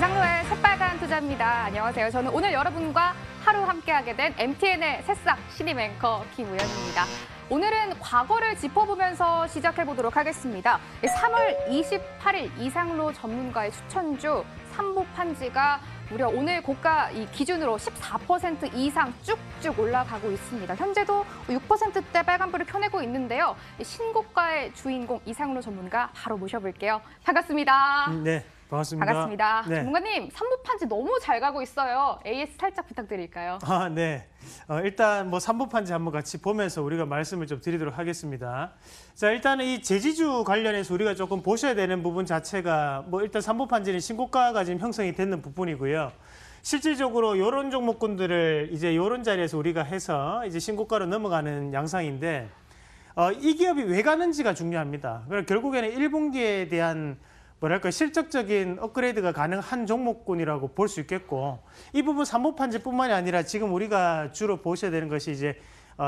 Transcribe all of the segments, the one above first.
이상로의 새빨간 투자입니다. 안녕하세요. 저는 오늘 여러분과 하루 함께하게 된 MTN의 새싹 신임 앵커 김우연입니다. 오늘은 과거를 짚어보면서 시작해보도록 하겠습니다. 3월 28일 이상로 전문가의 추천주 삼보판지가 무려 오늘 고가 기준으로 14% 이상 쭉쭉 올라가고 있습니다. 현재도 6%대 빨간불을 켜내고 있는데요. 신고가의 주인공 이상로 전문가 바로 모셔볼게요. 반갑습니다. 네, 반갑습니다. 반갑습니다. 네. 전문가님, 삼보판지 너무 잘 가고 있어요. AS 살짝 부탁드릴까요? 네. 일단 삼보판지 한번 같이 보면서 우리가 말씀을 좀 드리도록 하겠습니다. 자, 일단은 이 제지주 관련해서 우리가 조금 보셔야 되는 부분 자체가 일단 삼보판지는 신고가가 지금 형성이 되는 부분이고요. 실질적으로 이런 종목군들을 이제 이런 자리에서 우리가 해서 이제 신고가로 넘어가는 양상인데 이 기업이 왜 가는지가 중요합니다. 그래서 결국에는 1분기에 대한 실적적인 업그레이드가 가능한 종목군이라고 볼 수 있겠고, 이 부분 삼보판지뿐만이 아니라 지금 우리가 주로 보셔야 되는 것이 이제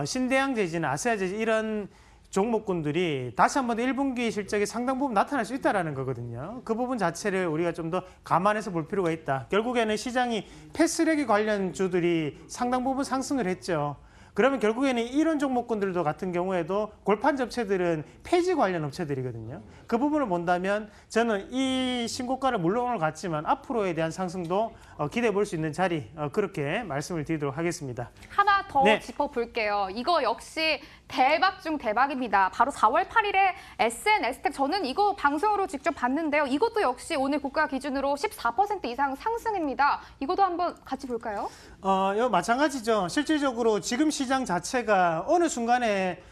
신대양제지나 아세아제지 이런 종목군들이 다시 한번 1분기 실적이 상당 부분 나타날 수 있다는 거거든요. 그 부분 자체를 우리가 좀 더 감안해서 볼 필요가 있다. 결국에는 시장이 패스트랙 관련 주들이 상당 부분 상승을 했죠. 그러면 결국에는 이런 종목군들도 같은 경우에도 골판 업체들은 폐지 관련 업체들이거든요. 그 부분을 본다면 저는 이 신고가를 물론 오늘 갔지만 앞으로에 대한 상승도 기대해 볼 수 있는 자리, 그렇게 말씀을 드리도록 하겠습니다. 하나 더 짚어볼게요. 이거 역시 대박 중 대박입니다. 바로 4월 8일에 SNS텍, 저는 이거 방송으로 직접 봤는데요. 이것도 역시 오늘 고가 기준으로 14% 이상 상승입니다. 이것도 한번 같이 볼까요? 마찬가지죠. 실질적으로 지금 시장 자체가 어느 순간에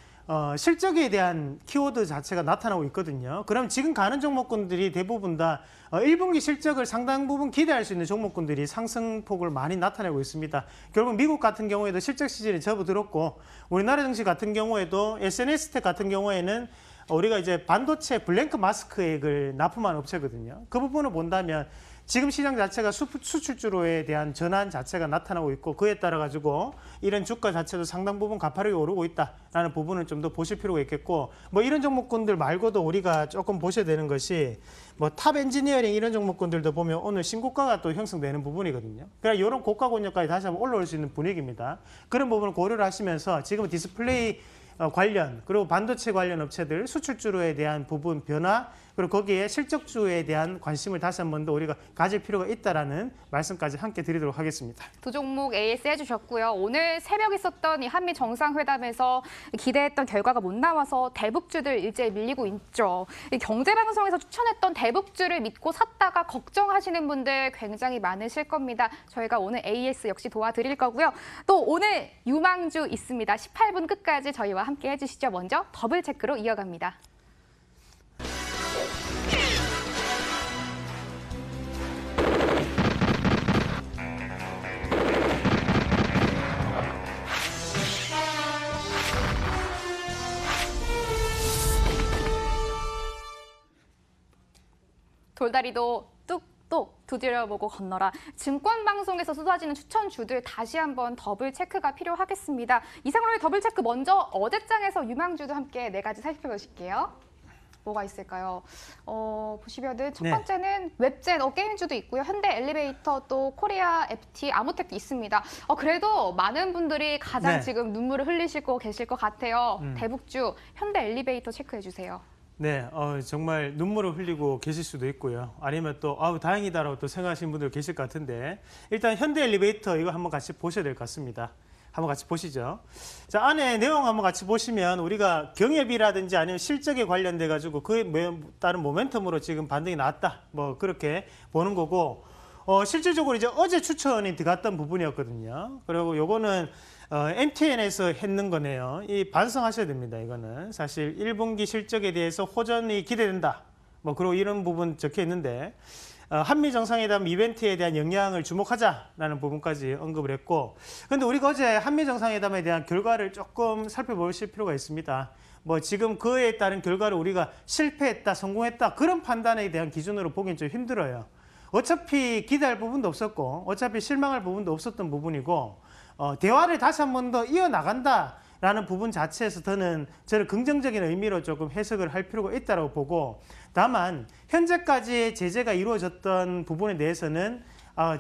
실적에 대한 키워드 자체가 나타나고 있거든요. 그럼 지금 가는 종목군들이 대부분 다 1분기 실적을 상당 부분 기대할 수 있는 종목군들이 상승폭을 많이 나타내고 있습니다. 결국 미국 같은 경우에도 실적 시즌이 접어들었고, 우리나라 증시 같은 경우에도 SNS텍 같은 경우에는 우리가 이제 반도체 블랭크 마스크액을 납품한 업체거든요. 그 부분을 본다면 지금 시장 자체가 수출주로에 대한 전환 자체가 나타나고 있고, 그에 따라 가지고 이런 주가 자체도 상당 부분 가파르게 오르고 있다라는 부분을 좀 더 보실 필요가 있겠고, 이런 종목군들 말고도 우리가 조금 보셔야 되는 것이 탑 엔지니어링 이런 종목군들도 보면 오늘 신고가가 또 형성되는 부분이거든요. 그러니까 이런 고가 권역까지 다시 한번 올라올 수 있는 분위기입니다. 그런 부분을 고려를 하시면서 지금 디스플레이 관련, 그리고 반도체 관련 업체들 수출주로에 대한 부분 변화, 그리고 거기에 실적주에 대한 관심을 다시 한 번 더 우리가 가질 필요가 있다라는 말씀까지 함께 드리도록 하겠습니다. 두 종목 AS 해주셨고요. 오늘 새벽 있었던 이 한미 정상회담에서 기대했던 결과가 못 나와서 대북주들 일제히 밀리고 있죠. 이 경제방송에서 추천했던 대북주를 믿고 샀다가 걱정하시는 분들 굉장히 많으실 겁니다. 저희가 오늘 AS 역시 도와드릴 거고요. 또 오늘 유망주 있습니다. 18분 끝까지 저희와 함께 해주시죠. 먼저 더블 체크로 이어갑니다. 돌다리도 뚝뚝 두드려보고 건너라. 증권방송에서 쏟아지는 추천주들 다시 한번 더블 체크가 필요하겠습니다. 이상로의 더블 체크 먼저 어제장에서 유망주도 함께 4가지 살펴보실게요. 뭐가 있을까요? 보시면은 첫 번째는 웹젠, 게임주도 있고요. 현대 엘리베이터, 또 코리아 FT, 아모텍도 있습니다. 그래도 많은 분들이 가장 지금 눈물을 흘리실 거 계실 것 같아요. 대북주, 현대 엘리베이터 체크해 주세요. 네, 정말 눈물을 흘리고 계실 수도 있고요. 아니면 또 다행이다라고 또 생각하시는 분들 계실 것 같은데, 일단 현대 엘리베이터 이거 한번 같이 보셔야 될 것 같습니다. 한번 같이 보시죠. 자, 안에 내용 한번 같이 보시면 우리가 경협이라든지 아니면 실적에 관련돼 가지고 그에 따른 모멘텀으로 지금 반등이 나왔다. 그렇게 보는 거고, 실질적으로 이제 어제 추천이 들어갔던 부분이었거든요. 그리고 요거는 MTN에서 했는 거네요. 이 반성하셔야 됩니다. 이거는 사실 1분기 실적에 대해서 호전이 기대된다. 그리고 이런 부분 적혀 있는데, 한미 정상회담 이벤트에 대한 영향을 주목하자라는 부분까지 언급을 했고, 그런데 우리가 어제 한미 정상회담에 대한 결과를 조금 살펴보실 필요가 있습니다. 지금 그에 따른 결과를 우리가 실패했다, 성공했다 그런 판단에 대한 기준으로 보기엔 좀 힘들어요. 어차피 기대할 부분도 없었고, 어차피 실망할 부분도 없었던 부분이고, 대화를 다시 한 번 더 이어나간다. 라는 부분 자체에서 저는 긍정적인 의미로 조금 해석을 할 필요가 있다고 보고, 다만 현재까지의 제재가 이루어졌던 부분에 대해서는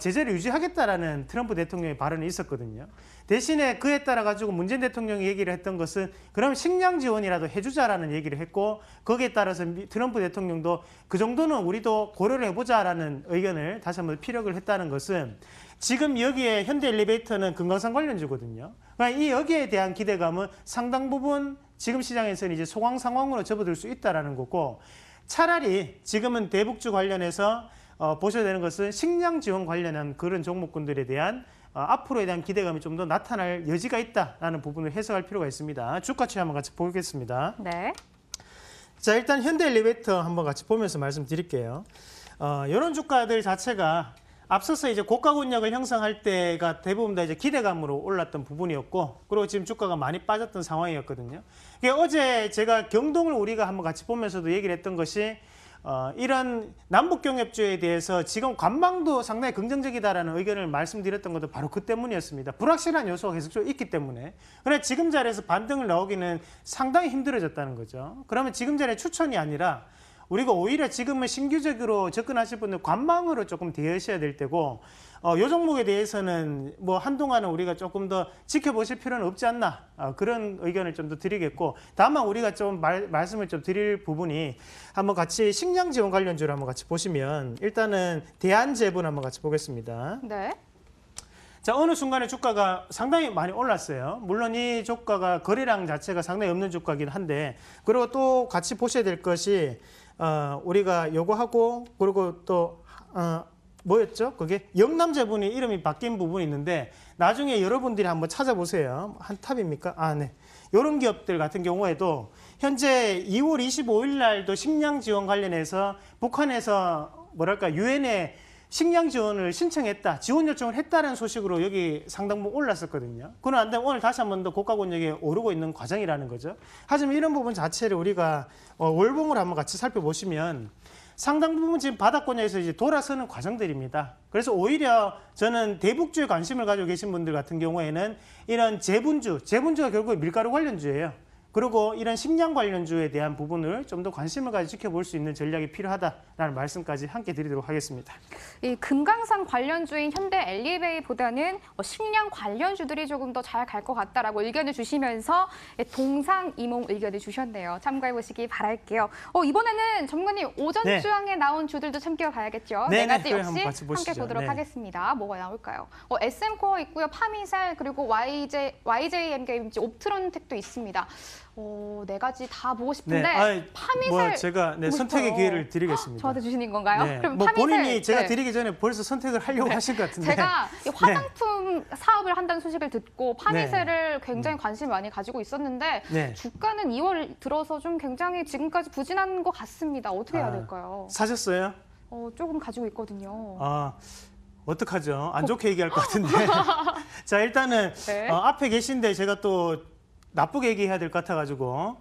제재를 유지하겠다라는 트럼프 대통령의 발언이 있었거든요. 대신에 그에 따라 가지고 문재인 대통령이 얘기를 했던 것은 그럼 식량 지원이라도 해주자라는 얘기를 했고, 거기에 따라서 트럼프 대통령도 그 정도는 우리도 고려를 해보자라는 의견을 다시 한번 피력을 했다는 것은, 지금 여기에 현대엘리베이터는 금강산 관련주거든요. 그러니까 이 여기에 대한 기대감은 상당 부분 지금 시장에서는 이제 소강 상황으로 접어들 수 있다라는 거고, 차라리 지금은 대북주 관련해서 보셔야 되는 것은 식량 지원 관련한 그런 종목군들에 대한 앞으로에 대한 기대감이 좀 더 나타날 여지가 있다라는 부분을 해석할 필요가 있습니다. 주가 추이 한번 같이 보겠습니다. 네. 자, 일단 현대엘리베이터 한번 같이 보면서 말씀드릴게요. 이런 주가들 자체가 앞서서 이제 고가 권역을 형성할 때가 대부분 다 이제 기대감으로 올랐던 부분이었고, 그리고 지금 주가가 많이 빠졌던 상황이었거든요. 어제 제가 경동을 우리가 한번 같이 보면서도 얘기를 했던 것이, 이런 남북경협주에 대해서 지금 관망도 상당히 긍정적이다라는 의견을 말씀드렸던 것도 바로 그 때문이었습니다. 불확실한 요소가 계속적으로 있기 때문에. 그러나 지금 자리에서 반등을 나오기는 상당히 힘들어졌다는 거죠. 그러면 지금 자리에 추천이 아니라 우리가 오히려 지금은 신규적으로 접근하실 분들 관망으로 조금 대하셔야 될 때고, 요 종목에 대해서는 뭐 한동안은 우리가 조금 더 지켜보실 필요는 없지 않나, 그런 의견을 좀 더 드리겠고, 다만 우리가 좀 말씀을 좀 드릴 부분이, 한번 같이 식량 지원 관련주를 한번 같이 보시면, 일단은 대한제분 한번 같이 보겠습니다. 네. 자, 어느 순간에 주가가 상당히 많이 올랐어요. 물론 이 주가가 거래량 자체가 상당히 없는 주가긴 한데, 그리고 또 같이 보셔야 될 것이, 우리가 요거 하고, 그리고 또 뭐였죠? 그게 영남제분이 이름이 바뀐 부분이 있는데, 나중에 여러분들이 한번 찾아보세요. 한 탑입니까? 네. 이런 기업들 같은 경우에도 현재 2월 25일 날도 식량 지원 관련해서 북한에서 뭐랄까 유엔에 식량 지원을 신청했다, 지원 요청을 했다는 소식으로 여기 상당 부분 올랐었거든요. 그건 안 되면 오늘 다시 한 번 더 고가 권역에 오르고 있는 과정이라는 거죠. 하지만 이런 부분 자체를 우리가 월봉을 한번 같이 살펴보시면 상당 부분 지금 바닥 권역에서 이제 돌아서는 과정들입니다. 그래서 오히려 저는 대북주에 관심을 가지고 계신 분들 같은 경우에는 이런 재분주가 결국 밀가루 관련주예요. 그리고 이런 식량 관련주에 대한 부분을 좀 더 관심을 가지고 지켜볼 수 있는 전략이 필요하다라는 말씀까지 함께 드리도록 하겠습니다. 이 금강산 관련주인 현대엘리베이보다는 식량 관련주들이 조금 더 잘 갈 것 같다라고 의견을 주시면서 동상이몽 의견을 주셨네요. 참고해 보시기 바랄게요. 이번에는 전문가님 오전 네. 주항에 나온 주들도 참겨봐야겠죠. 네, 네 가지 그래, 역시 한번 같이 함께 보시죠. 보도록 네. 하겠습니다. 뭐가 나올까요? SM코어 있고요, 파미셀 그리고 YJM게임즈 옵트론텍도 있습니다. 네 가지 다 보고 싶은데 파미셀 제가 선택의 기회를 드리겠습니다. 저한테 주시는 건가요? 네. 그럼 파미셀, 본인이 제가 네. 드리기 전에 벌써 선택을 하려고 하신 것 같은데. 제가 화장품 사업을 한다는 소식을 듣고 파미셀을 굉장히 관심을 많이 가지고 있었는데 네. 주가는 2월 들어서 좀 굉장히 지금까지 부진한 것 같습니다. 어떻게 해야 될까요? 사셨어요? 조금 가지고 있거든요. 어떡하죠? 안 좋게 얘기할 것 같은데. 자, 일단은 네. 앞에 계신데 제가 또 나쁘게 얘기해야 될 것 같아가지고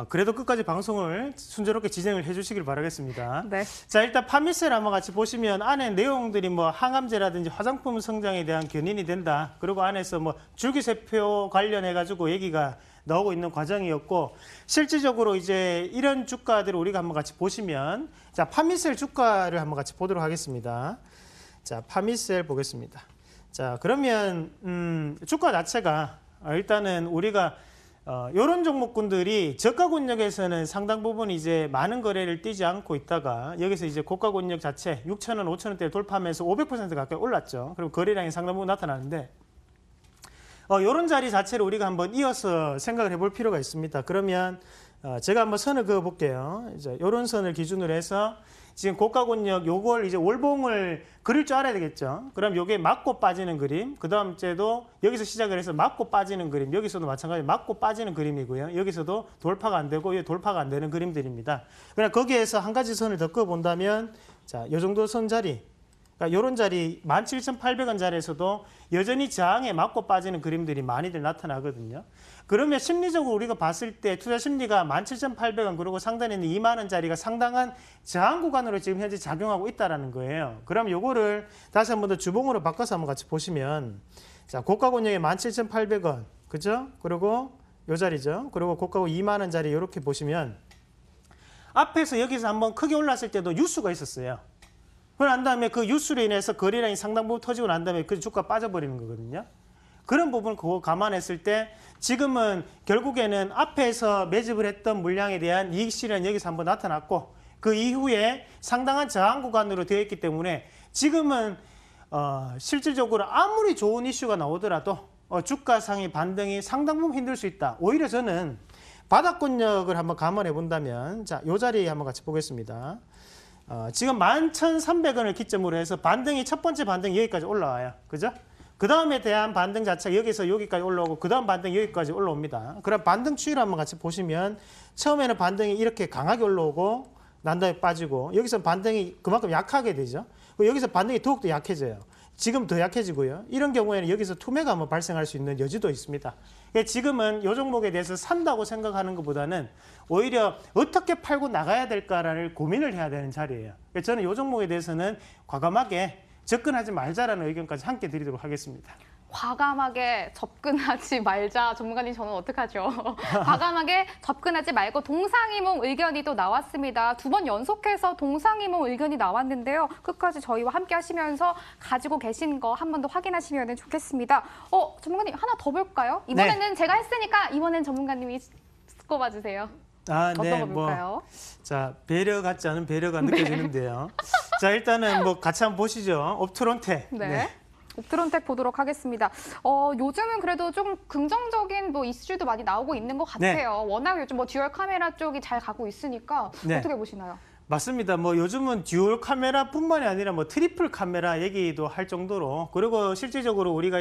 그래도 끝까지 방송을 순조롭게 진행을 해주시길 바라겠습니다. 네. 자, 일단 파미셀 한번 같이 보시면 안에 내용들이 뭐 항암제라든지 화장품 성장에 대한 견인이 된다. 그리고 안에서 뭐 줄기세포 관련해가지고 얘기가 나오고 있는 과정이었고, 실질적으로 이제 이런 주가들을 우리가 한번 같이 보시면, 자, 파미셀 주가를 한번 같이 보도록 하겠습니다. 자, 파미셀 보겠습니다. 자, 그러면 주가 자체가 일단은 우리가 이런 종목군들이 저가 권역에서는 상당 부분 이제 많은 거래를 띄지 않고 있다가 여기서 이제 고가 권역 자체 6,000원, 5,000원대를 돌파하면서 500% 가까이 올랐죠. 그리고 거래량이 상당 부분 나타나는데, 이런 자리 자체를 우리가 한번 이어서 생각을 해볼 필요가 있습니다. 그러면 제가 한번 선을 그어 볼게요. 이제 이런 선을 기준으로 해서 지금 고가 권역 요걸 이제 월봉을 그릴 줄 알아야 되겠죠. 그럼 요게 맞고 빠지는 그림, 그 다음 주에도 여기서 시작을 해서 맞고 빠지는 그림, 여기서도 마찬가지로 맞고 빠지는 그림이고요. 여기서도 돌파가 안 되고 여기 돌파가 안 되는 그림들입니다. 그러나 거기에서 한 가지 선을 더 그어 본다면, 자, 요 정도 선 자리, 그러니까 이런 자리 17,800원 자리에서도 여전히 저항에 맞고 빠지는 그림들이 많이들 나타나거든요. 그러면 심리적으로 우리가 봤을 때 투자 심리가 17,800원 그리고 상단에 있는 2만 원짜리가 상당한 저항 구간으로 지금 현재 작용하고 있다는 거예요. 그럼 요거를 다시 한 번 더 주봉으로 바꿔서 한번 같이 보시면, 자, 고가 권역에 17,800원, 그죠? 그리고 요 자리죠. 그리고 고가고 2만 원짜리 이렇게 보시면 앞에서 여기서 한번 크게 올랐을 때도 유수가 있었어요. 그난 다음에 그 유수로 인해서 거래량이 상당 부분 터지고 난 다음에 그 주가 빠져버리는 거거든요. 그런 부분 그거 감안했을 때 지금은 결국에는 앞에서 매집을 했던 물량에 대한 이익 실현이 여기서 한번 나타났고 그 이후에 상당한 저항 구간으로 되어 있기 때문에 지금은 실질적으로 아무리 좋은 이슈가 나오더라도 주가 상의 반등이 상당 부분 힘들 수 있다. 오히려 저는 바닥권역을 한번 감안해 본다면 자, 이 자리 한번 같이 보겠습니다. 지금 11,300원을 기점으로 해서 반등이 첫 번째 반등이 여기까지 올라와요. 그죠? 그 다음에 대한 반등 자체가 여기서 여기까지 올라오고 그 다음 반등이 여기까지 올라옵니다. 그럼 반등 추이를 한번 같이 보시면 처음에는 반등이 이렇게 강하게 올라오고 난 다음에 빠지고 여기서 반등이 그만큼 약하게 되죠. 여기서 반등이 더욱더 약해져요. 지금 더 약해지고요. 이런 경우에는 여기서 투매가 한번 발생할 수 있는 여지도 있습니다. 지금은 이 종목에 대해서 산다고 생각하는 것보다는 오히려 어떻게 팔고 나가야 될까를 고민을 해야 되는 자리예요. 저는 이 종목에 대해서는 과감하게 접근하지 말자라는 의견까지 함께 드리도록 하겠습니다. 과감하게 접근하지 말자. 전문가님 저는 어떡하죠? 과감하게 접근하지 말고 동상이몽 의견이 또 나왔습니다. 2번 연속해서 동상이몽 의견이 나왔는데요. 끝까지 저희와 함께 하시면서 가지고 계신 거 한 번 더 확인하시면 좋겠습니다. 전문가님 하나 더 볼까요? 이번에는 네. 제가 했으니까 이번엔 전문가님이 꼽아주세요. 어떤 거 볼까요? 자, 배려 같지 않은 배려가 느껴지는데요. 자, 일단은 같이 한번 보시죠. 옵트론텍. 네. 옵트론텍 보도록 하겠습니다. 요즘은 그래도 좀 긍정적인 이슈도 많이 나오고 있는 것 같아요. 네. 워낙 요즘 듀얼 카메라 쪽이 잘 가고 있으니까 네. 어떻게 보시나요? 맞습니다. 요즘은 듀얼 카메라뿐만이 아니라 트리플 카메라 얘기도 할 정도로 그리고 실질적으로 우리가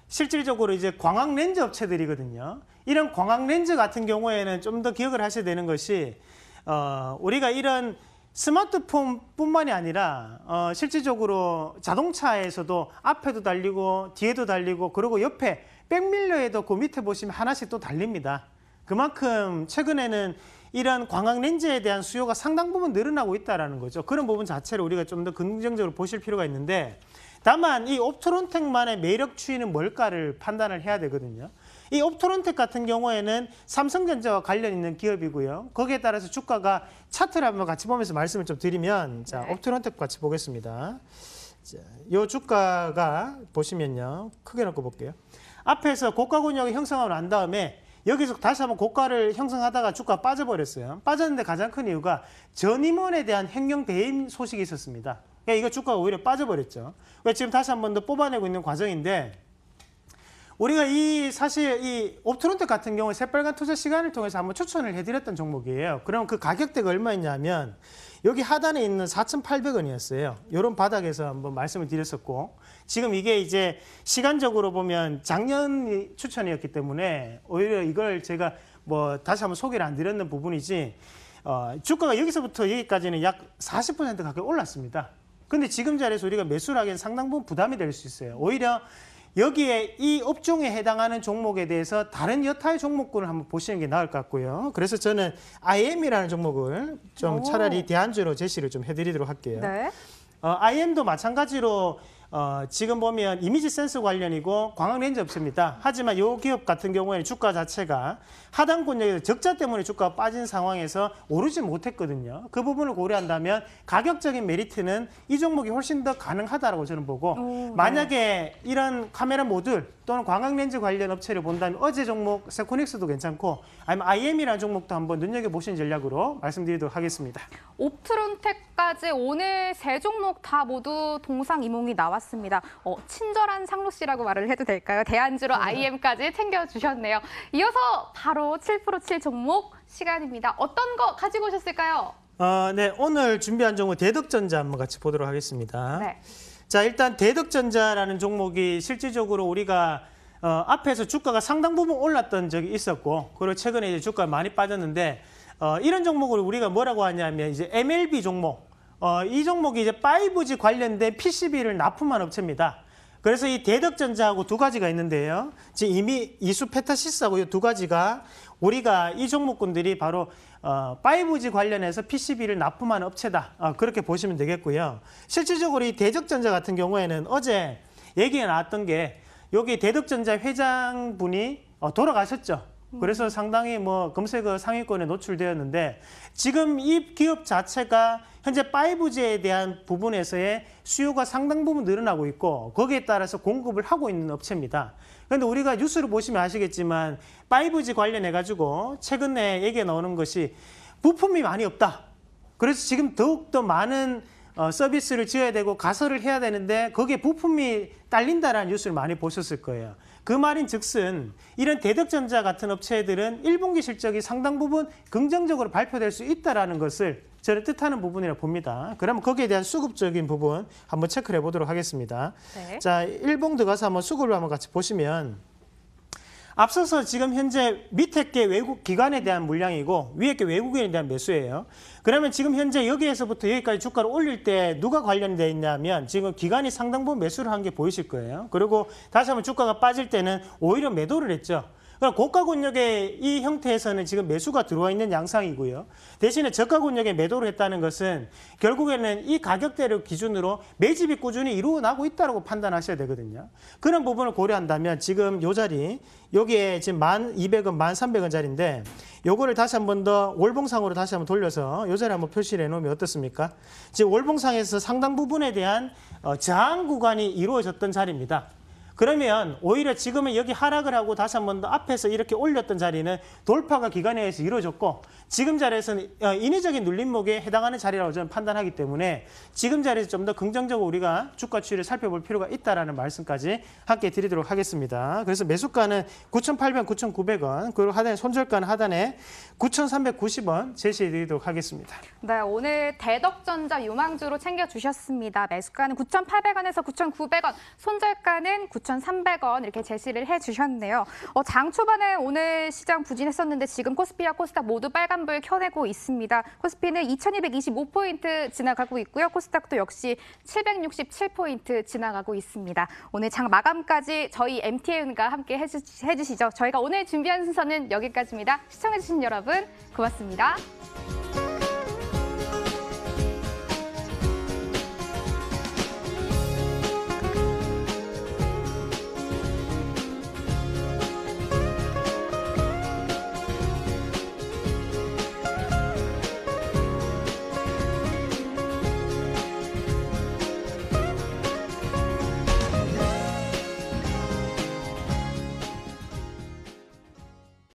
실질적으로 이제 광학 렌즈 업체들이거든요. 이런 광학 렌즈 같은 경우에는 좀 더 기억을 하셔야 되는 것이 우리가 이런 스마트폰뿐만이 아니라 실질적으로 자동차에서도 앞에도 달리고 뒤에도 달리고 그리고 옆에 백밀러에도 그 밑에 보시면 하나씩 또 달립니다. 그만큼 최근에는 이런 광학 렌즈에 대한 수요가 상당 부분 늘어나고 있다는 거죠. 그런 부분 자체를 우리가 좀 더 긍정적으로 보실 필요가 있는데 다만 이 옵트론텍만의 매력 추이는 뭘까를 판단을 해야 되거든요. 이 옵트론텍 같은 경우에는 삼성전자와 관련 있는 기업이고요. 거기에 따라서 주가가 차트를 한번 같이 보면서 말씀을 좀 드리면 자, 옵트론텍 같이 보겠습니다. 자, 이 주가가 보시면요. 크게 놓고 볼게요. 앞에서 고가 권역이 형성하고 난 다음에 여기서 다시 한번 고가를 형성하다가 주가가 빠져버렸어요. 빠졌는데 가장 큰 이유가 전임원에 대한 횡령 배임 소식이 있었습니다. 그러니까 이거 주가가 오히려 빠져버렸죠. 지금 다시 한번 더 뽑아내고 있는 과정인데 우리가 사실 이 옵트론텍 같은 경우에 새빨간 투자 시간을 통해서 한번 추천을 해드렸던 종목이에요. 그럼 그 가격대가 얼마였냐면 여기 하단에 있는 4,800원이었어요. 이런 바닥에서 한번 말씀을 드렸었고 지금 이게 이제 시간적으로 보면 작년 추천이었기 때문에 오히려 이걸 제가 다시 한번 소개를 안 드렸는 부분이지 주가가 여기서부터 여기까지는 약 40% 가까이 올랐습니다. 근데 지금 자리에서 우리가 매수를 하기엔 상당 부분 부담이 될 수 있어요. 오히려 여기에 이 업종에 해당하는 종목에 대해서 다른 여타의 종목군을 한번 보시는 게 나을 것 같고요. 그래서 저는 IM이라는 종목을 좀 차라리 대안주로 제시를 좀 해드리도록 할게요. 네. IM도 마찬가지로 지금 보면 이미지 센서 관련이고 광학 렌즈 업체입니다. 하지만 이 기업 같은 경우에는 주가 자체가 하단 권역에서 적자 때문에 주가가 빠진 상황에서 오르지 못했거든요. 그 부분을 고려한다면 가격적인 메리트는 이 종목이 훨씬 더 가능하다고 저는 보고 만약에 이런 카메라 모듈 또는 광학 렌즈 관련 업체를 본다면 어제 종목 세코닉스도 괜찮고 아니면 IM이라는 종목도 한번 눈여겨보시는 전략으로 말씀드리도록 하겠습니다. 옵트론텍까지 오늘 세 종목 다 모두 동상이몽이 나왔습니다. 친절한 상로 씨라고 말을 해도 될까요? 대안주로 IM까지 챙겨주셨네요. 이어서 바로 7%7 종목 시간입니다. 어떤 거 가지고 오셨을까요? 네, 오늘 준비한 종목 대덕전자 한번 같이 보도록 하겠습니다. 네. 자, 일단 대덕전자라는 종목이 실질적으로 우리가 앞에서 주가가 상당 부분 올랐던 적이 있었고 그리고 최근에 이제 주가가 많이 빠졌는데 이런 종목을 우리가 뭐라고 하냐면 이제 MLB 종목 이 종목이 이제 5G 관련된 PCB를 납품한 업체입니다. 그래서 이 대덕전자하고 두 가지가 있는데요. 지금 이미 이수페타시스하고 이 두 가지가 우리가 이 종목군들이 바로 5G 관련해서 PCB를 납품하는 업체다. 그렇게 보시면 되겠고요. 실질적으로 이 대덕전자 같은 경우에는 어제 얘기가 나왔던 게 여기 대덕전자 회장분이 돌아가셨죠. 그래서 상당히 뭐 검색어 상위권에 노출되었는데 지금 이 기업 자체가 현재 5G에 대한 부분에서의 수요가 상당 부분 늘어나고 있고 거기에 따라서 공급을 하고 있는 업체입니다. 그런데 우리가 뉴스를 보시면 아시겠지만 5G 관련해 가지고 최근에 얘기가 나오는 것이 부품이 많이 없다. 그래서 지금 더욱더 많은 서비스를 지어야 되고 가설을 해야 되는데 거기에 부품이 딸린다라는 뉴스를 많이 보셨을 거예요. 그 말인 즉슨 이런 대덕전자 같은 업체들은 1분기 실적이 상당 부분 긍정적으로 발표될 수 있다는 것을 저는 뜻하는 부분이라고 봅니다. 그러면 거기에 대한 수급적인 부분 한번 체크를 해보도록 하겠습니다. 네. 자, 1봉 들어가서 한번 수급을 한번 같이 보시면 앞서서 지금 현재 밑에 게 외국 기관에 대한 물량이고 위에 게 외국인에 대한 매수예요. 그러면 지금 현재 여기에서부터 여기까지 주가를 올릴 때 누가 관련되어 있냐면 지금 기관이 상당 부분 매수를 한 게 보이실 거예요. 그리고 다시 한번 주가가 빠질 때는 오히려 매도를 했죠. 그럼 고가 권역의 이 형태에서는 지금 매수가 들어와 있는 양상이고요. 대신에 저가 권역에 매도를 했다는 것은 결국에는 이 가격대를 기준으로 매집이 꾸준히 이루어나고 있다고 판단하셔야 되거든요. 그런 부분을 고려한다면 지금 이 자리, 여기에 지금 1,200원, 1,300원짜리인데 요거를 다시 한 번 더 월봉상으로 다시 한번 돌려서 이 자리 한번 표시를 해놓으면 어떻습니까? 지금 월봉상에서 상당 부분에 대한 저항 구간이 이루어졌던 자리입니다. 그러면 오히려 지금은 여기 하락을 하고 다시 한 번 더 앞에서 이렇게 올렸던 자리는 돌파가 기간에 의해서 이루어졌고 지금 자리에서는 인위적인 눌림목에 해당하는 자리라고 저는 판단하기 때문에 지금 자리에서 좀 더 긍정적으로 우리가 주가 추이를 살펴볼 필요가 있다는 말씀까지 함께 드리도록 하겠습니다. 그래서 매수가는 9,800원, 9,900원 그리고 하단에 손절가는 하단에 9,390원 제시해 드리도록 하겠습니다. 네, 오늘 대덕전자 유망주로 챙겨주셨습니다. 매수가는 9,800원에서 9,900원, 손절가는 9,300원 이렇게 제시를 해주셨네요. 장 초반에 오늘 시장 부진했었는데 지금 코스피와 코스닥 모두 빨간불 켜내고 있습니다. 코스피는 2,225포인트 지나가고 있고요. 코스닥도 역시 767포인트 지나가고 있습니다. 오늘 장 마감까지 저희 MTN과 함께 해주시죠. 저희가 오늘 준비한 순서는 여기까지입니다. 시청해주신 여러분 고맙습니다.